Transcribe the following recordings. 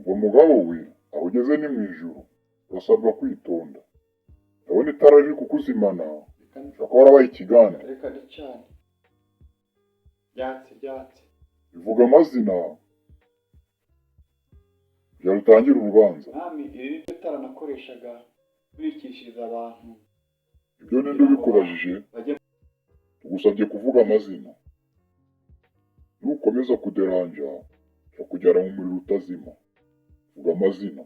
ngo mugabo we aho ugeze ni mu ijuru urasabwa kwitonda. Ndabona itara riri kukuzimana ushobora kuba warabaye ikiganda. Reka ricane. Byatsi. Bivuga amazina kugira rutangire urubanza. Mwami, iri ni ryo tara nakoreshaga nkurikishiriza abantu. Ibyo ninde ubikubajije? Tugusabye kuvuga amazina. Nukomeza kuderanja kujyana mu muriro utazima. Vuga amazina.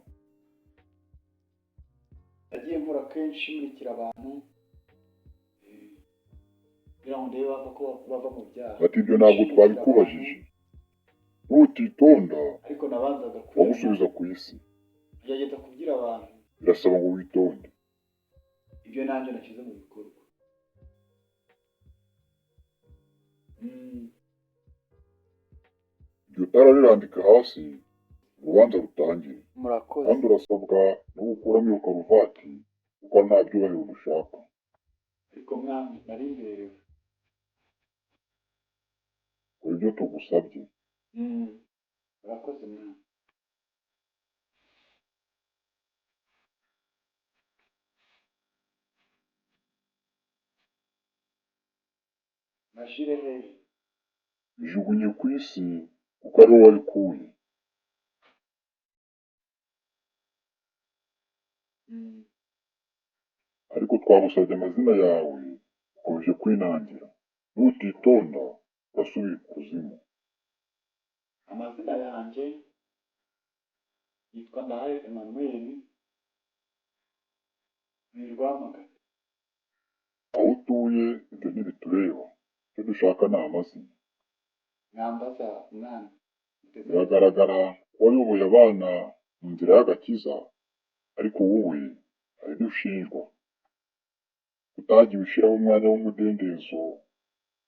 Nagiye nkora kenshi murikira abantu kugira ngo ndebe ko bava mu byaha. Ati ibyo ntabwo twabikubajije. Nutitonda ariko nabanzaga wagusubiza ku isi. Ngerageza kubwira abantu. Birasaba ngo witonde. Ibyo nanjye nashyize mu bikorwa. Iryo tara rirandika hasi urubanza rutangire. Murakoze. Kandi urasabwa no gukuramo iyo karuvati kuko nta byubahiro dushaka. Ariko mwami narimberewe. Kora ibyo tugusabye. Murakoze mwami. Mashire hehe. Bijugunye ku isi kuko ari wowe wabikuye. Ariko twagusabye amazina yawe ukomeje kwinangira. Nutitonda urasubira ikuzimu. Amazina yanjye yitwa Ndahayo Emmanuel Rwamagana. Aho utuye ibyo ntibitureba. Icyo dushaka ni amazina. Mwambaza mwana. Biragaragara ko wayoboye abana mu nzira y'agakiza, ariko wowe hari ibyo ushinjwa. Utagiye ushyiraho umwanya w'umudendezo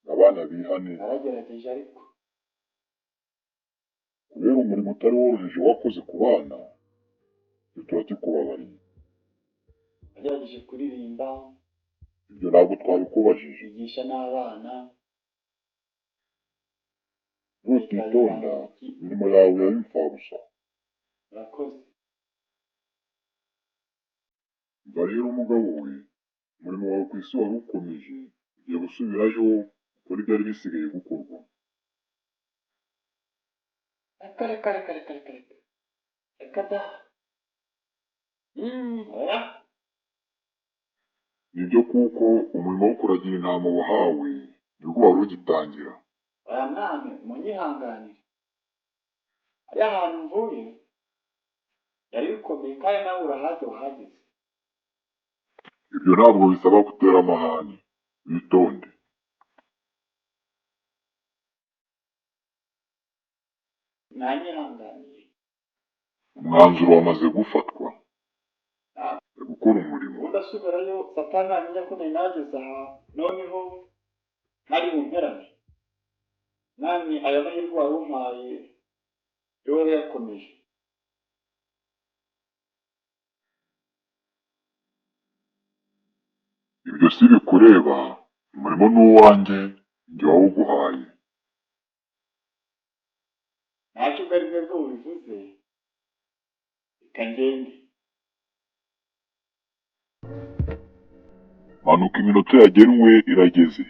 ngo abana bihane. Naragerageje ariko. Kubera umurimo utari woroheje wakoze ku bana, ibyo turakikubabariye. Nagerageje kuririmba. Ibyo ntabwo twabikubajije. Kwigisha n'abana. Nutitonda imirimo yawe yaba imfabusa. Murakoze. Umva rero umugabo we, umurimo wawe ku isi wari ukomeje, ugiye gusubirayo ukora ibyari bisigaye gukorwa. Reka da. Oya. Nibyo kuko umurimo wo kuragira intama wahawe nibwo wari ugitangira. Oya mwami munyihanganire. Ari ahantu mvuye yari bikomeye kandi nawe urahazi wahageze. Ibyo ntabwo bisaba gutera amahane. Witonde. Nanyihanganiye. Umwanzuro wamaze gufatwa. Gukora umurimo. Udasubirayo Satani amenya ko nari nageze aha noneho ntari bumperane. Mwami aya mahirwe wari umpaye yowe yakomeje. Ibyo si bikureba, umurimo ni uwanjye, njye wawuguhaye. Ntacyo ubwo ari bwo bubivuze. Reka ngende. Manuka iminota yagenwe irageze.